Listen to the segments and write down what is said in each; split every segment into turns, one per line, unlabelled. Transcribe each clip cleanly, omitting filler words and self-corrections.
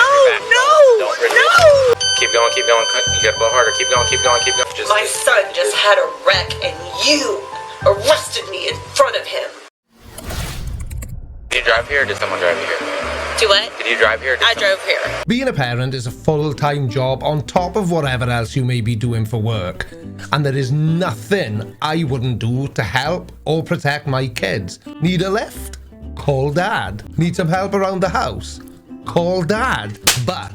No. Keep going. You gotta blow harder. Keep going.
My son just had a wreck and you arrested me in front of him.
Did you drive here or did someone drive you here?
Do what?
Did you drive here?
I drove here.
Being a parent is a full-time job on top of whatever else you may be doing for work. And there is nothing I wouldn't do to help or protect my kids. Need a lift? Call Dad. Need some help around the house? Call Dad. But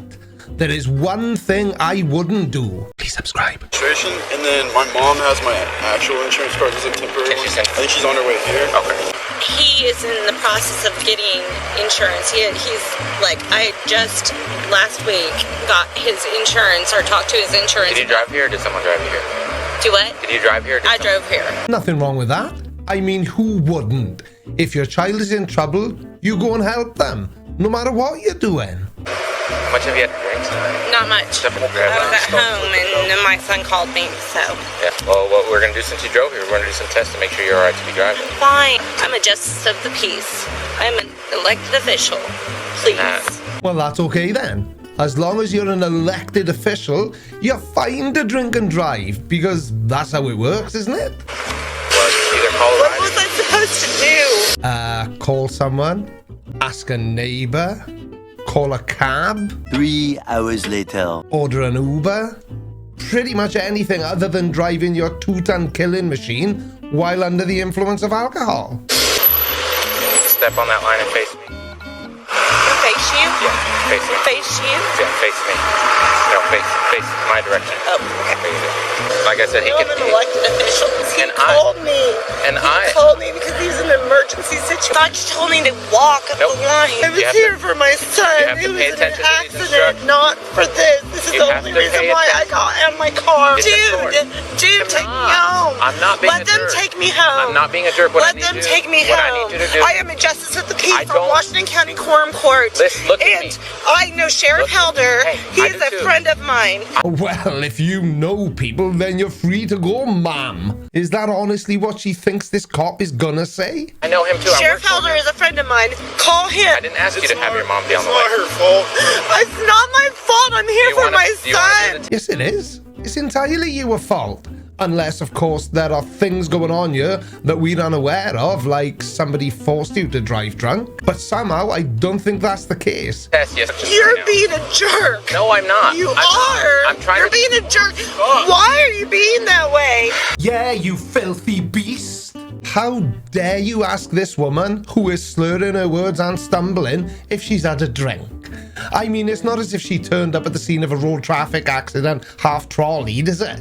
there is one thing I wouldn't do. Please subscribe.
And then my mom has my actual insurance card as a temporary one. I think she's on her way here.
Okay.
He is in the process of getting insurance. He's like, I just last week got his insurance or talked to his insurance.
Did you drive here or did someone drive you here?
Do what?
Did you drive here?
I drove here.
Nothing wrong with that. I mean, who wouldn't? If your child is in trouble, you go and help them, no matter what you're doing.
How much have you had to drink tonight?
Not much. I was at home and my son called me, so.
Yeah, well, what we're going to do since you drove here, we're going to do some tests to make sure you're all right to be driving.
Fine. I'm a justice of the peace. I'm an elected official. Please.
Well, that's okay then. As long as you're an elected official, you're fine to drink and drive, because that's how it works, isn't it?
Well, either call a
What
ride.
was I supposed to do?
Call someone, ask a neighbor, call a cab,
3 hours later.
order an Uber, pretty much anything other than driving your 2-ton killing machine while under the influence of alcohol.
Step on that line and face me.
Face you?
Yeah, face me.
Face you?
Yeah, face me. No, face my direction.
Oh, okay.
There you go. Like I said, he
I'm
can.
an elected official. He called me.
And I
called me because he was in an emergency situation. I just told me to walk up
Nope.
the line. I was
You have
here
to-
for my son.
you have to
He was
pay
in an
attention to these
accident,
instructions.
not for this. This is
You
the
have
only
to
reason
pay
why I
attention.
got in my car.
It's important.
Dude, take me home.
I'm not being
Let
a
them
jerk.
take me home.
I'm not being a jerk. What I
Let
need
them
you-
take me
what I
home.
need you to do-
I am a justice of the peace
I
from
don't-
Washington County Quorum Court.
Listen, look at
and
me.
I know Sheriff
Look-
Helder.
Hey,
He
I
is
do
a
too.
friend of mine.
Well, if you know people, then you're free to go, ma'am. Is that honestly what she thinks this cop is gonna say?
I know him too.
Sheriff Helder is a friend of mine. Call him.
I didn't ask you to have your mom be on
It's
the
not
way.
her fault.
It's not my fault. I'm here
You
for
wanna-
my
do you wanna do
son.
the
Yes, it is. It's entirely your fault. Unless, of course, there are things going on here that we're unaware of, like somebody forced you to drive drunk. But somehow, I don't think that's the case.
Yes, yes.
You're
No.
being a jerk.
No, I'm not.
You
I'm
are.
I'm trying
You're
to.
being a jerk. Why are you being that way?
Yeah, you filthy beast! How dare you ask this woman, who is slurring her words and stumbling, if she's had a drink? I mean, it's not as if she turned up at the scene of a road traffic accident half-trolleyed, is it?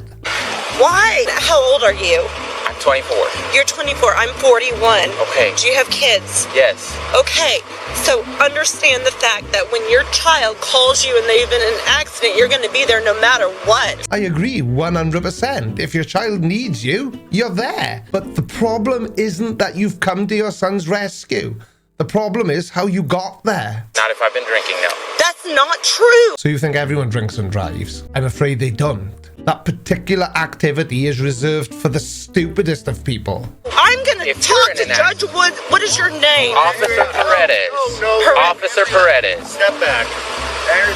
Why? How old are you?
I'm 24.
You're 24. I'm 41.
Okay.
Do you have kids?
Yes.
Okay. So understand the fact that when your child calls you and they've been in an accident, you're going to be there no matter what.
I agree 100%. If your child needs you, you're there. But the problem isn't that you've come to your son's rescue. The problem is how you got there.
Not if I've been drinking, no.
That's not true.
So you think everyone drinks and drives? I'm afraid they don't. That particular activity is reserved for the stupidest of people.
I'm going to
If you're
talk
in
to
an
Judge Wood. What is your name?
Officer Paredes.
No.
Officer Paredes.
Step back.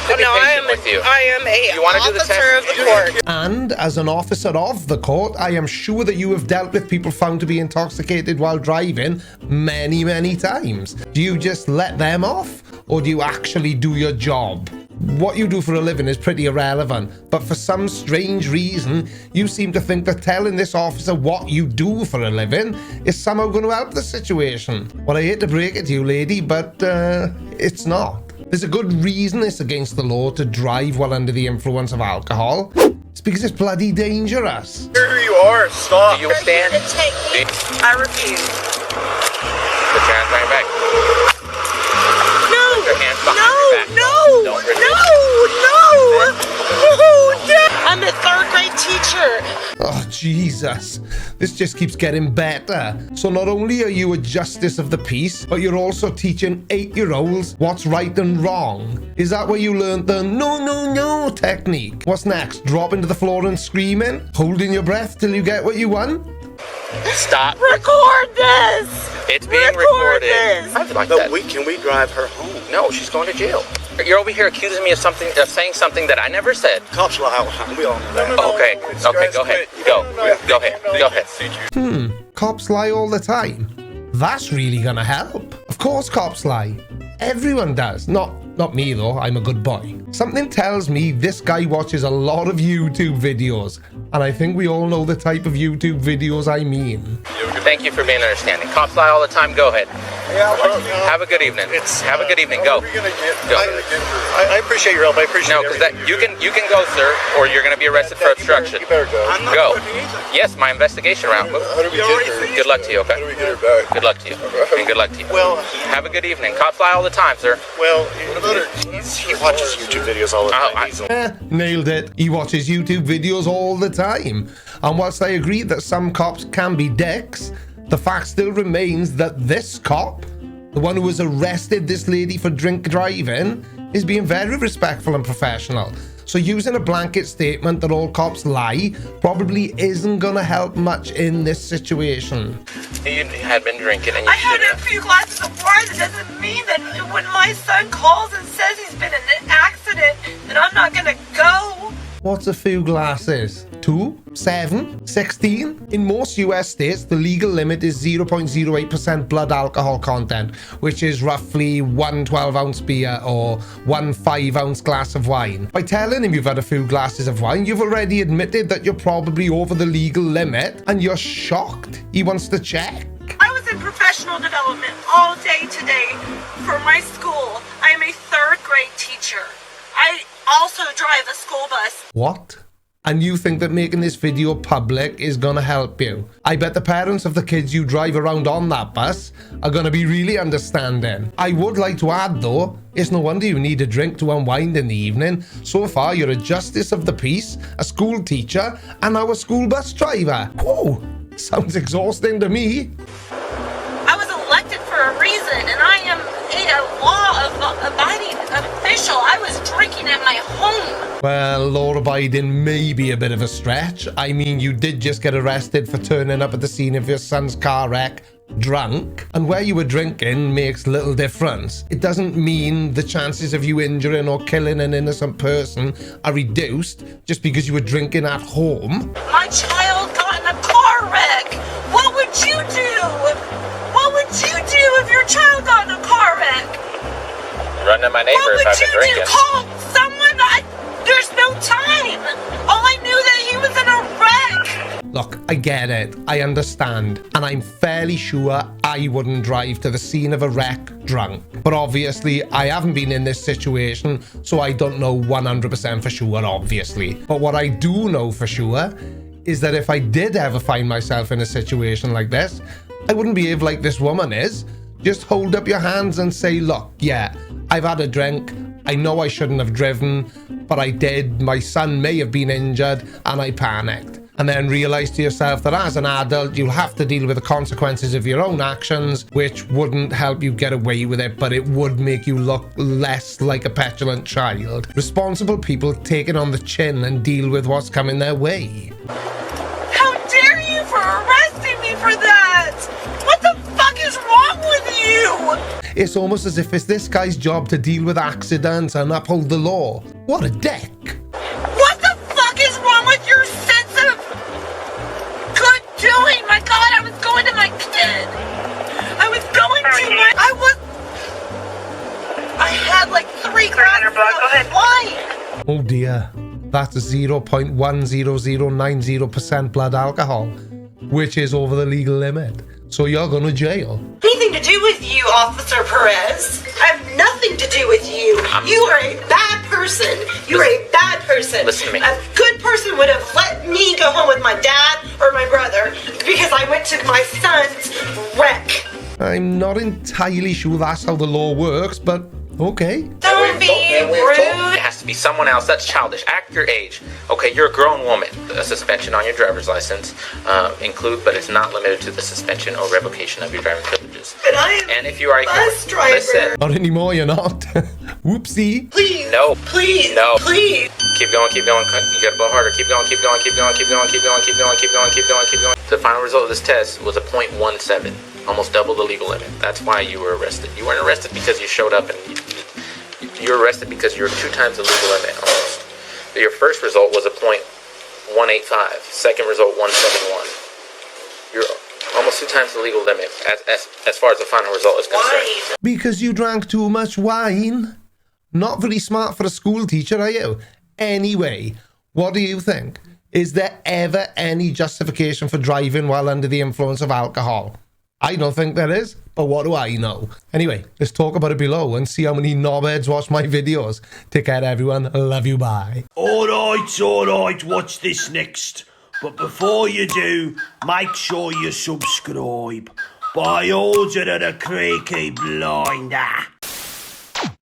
To be
No, I
patient with you.
am a
You wanna do the
officer
test?
of the court.
And as an officer of the court, I am sure that you have dealt with people found to be intoxicated while driving many, many times. Do you just let them off, or do you actually do your job? What you do for a living is pretty irrelevant, but for some strange reason, you seem to think that telling this officer what you do for a living is somehow going to help the situation. Well, I hate to break it to you, lady, but it's not. There's a good reason it's against the law to drive while under the influence of alcohol. It's because it's bloody dangerous.
Here who you are. Stop.
Do you stand?
You're here to take me. I refuse.
Put your hands behind your back.
No.
Put your hands behind your back.
No.
Don't resist.
No. I'm a third grade teacher.
Oh, Jesus. This just keeps getting better. So not only are you a justice of the peace, but you're also teaching 8-year-olds what's right and wrong. Is that where you learned the no technique? What's next? Dropping to the floor and screaming? Holding your breath till you get what you want?
Stop.
Record this.
It's being
Record
recorded.
this.
I like
No,
that.
can we drive her home?
No, she's going to jail. You're over here accusing me of saying something that I never said.
Cops lie all the time. We all know that.
Okay, go ahead. Go ahead.
Cops lie all the time. That's really gonna help. Of course cops lie. Everyone does. Not me though, I'm a good boy. Something tells me this guy watches a lot of YouTube videos, and I think we all know the type of YouTube videos I mean.
Thank you for being understanding. Cops lie all the time, go ahead. Have a good evening. Have a good evening, go. Go.
I appreciate your help. I appreciate
No, because you can go, sir, or you're going to be arrested for obstruction.
You better go.
Go. Yes, my investigation round.
How do we get her?
Good luck to you, okay?
How do we get her back?
Good luck to you. And good luck to you.
Well,
have a good evening. Cops lie all the time, sir.
Well, he watches YouTube videos all the time.
Nailed it. He watches YouTube videos all the time. And whilst I agree that some cops can be dicks, the fact still remains that this cop, the one who has arrested this lady for drink driving, is being very respectful and professional. So using a blanket statement that all cops lie probably isn't gonna help much in this situation.
You had been drinking and you
I had a few glasses of wine. That doesn't mean that when my son calls and says he's been in an accident, that I'm not gonna go.
What's a few glasses? 2, 7, 16? In most US states, the legal limit is 0.08% blood alcohol content, which is roughly 1 12-ounce beer or 1 5-ounce glass of wine. By telling him you've had a few glasses of wine, you've already admitted that you're probably over the legal limit, and you're shocked he wants to check.
I was in professional development all day today for my school. I am a 3rd grade teacher. I also drive a school bus.
What? And you think that making this video public is gonna help you? I bet the parents of the kids you drive around on that bus are gonna be really understanding. I would like to add though, it's no wonder you need a drink to unwind in the evening. So far you're a justice of the peace, a school teacher, and now a school bus driver. Whoa, sounds exhausting to me.
I was elected for a reason, and I am a law-abiding official. I was drinking at my home.
Well, law-abiding may be a bit of a stretch. I mean, you did just get arrested for turning up at the scene of your son's car wreck drunk, and where you were drinking makes little difference. It doesn't mean the chances of you injuring or killing an innocent person are reduced just because you were drinking at home.
My child got in a car wreck. What would you do? What would you do if your child got in a car wreck?
Run to my neighbor if I've been
What would you
drinking.
do? Call someone? There's no time. All I knew that he was in a wreck.
Look, I get it. I understand. And I'm fairly sure I wouldn't drive to the scene of a wreck drunk. But obviously, I haven't been in this situation, so I don't know 100% for sure, obviously. But what I do know for sure is that if I did ever find myself in a situation like this, I wouldn't behave like this woman is. Just hold up your hands and say, look, yeah, I've had a drink. I know I shouldn't have driven, but I did. My son may have been injured and I panicked. And then realize to yourself that as an adult, you'll have to deal with the consequences of your own actions, which wouldn't help you get away with it, but it would make you look less like a petulant child. Responsible people take it on the chin and deal with what's coming their way.
How dare you for arresting me for that? What the fuck is wrong with you?
It's almost as if it's this guy's job to deal with accidents and uphold the law. What a dick.
What the fuck is wrong with your sense of good doing? My God, I was going to my kid. I had like 3 glasses of wine.
Oh dear. That's 0.10090% blood alcohol, which is over the legal limit. So you're going to jail.
Anything to do with you, Officer Perez. I have nothing to do with you. You are a bad person. You are a bad person.
Listen to me.
A good person would have let me go home with my dad or my brother because I went to my son's wreck.
I'm not entirely sure that's how the law works, but okay.
Don't be rude.
It has to be someone else. That's childish. Act your age. Okay, you're a grown woman. A suspension on your driver's license but it's not limited to the suspension or revocation of your driving privileges.
But I am
and if you are a
bus driver.
Listen.
Not anymore, you're not. Whoopsie.
Please.
No.
Please.
No.
Please.
Keep going, keep going. You gotta blow harder. Keep going, keep going, keep going, keep going, keep going, keep going, keep going, keep going, keep going. The final result of this test was a .17, almost double the legal limit. That's why you were arrested. You weren't arrested because you showed up and you're arrested because you're 2 times the legal limit almost. Your first result was a .185. Second result 171. You're almost 2 times the legal limit as far as the final result is concerned.
Because you drank too much wine. Not very smart for a school teacher, are you? Anyway, what do you think? Is there ever any justification for driving while under the influence of alcohol? I don't think there is, but what do I know? Anyway, let's talk about it below and see how many knobheads watch my videos. Take care, everyone. Love you, bye.
Alright, watch this next. But before you do, make sure you subscribe. By order of the Creaky Blinder.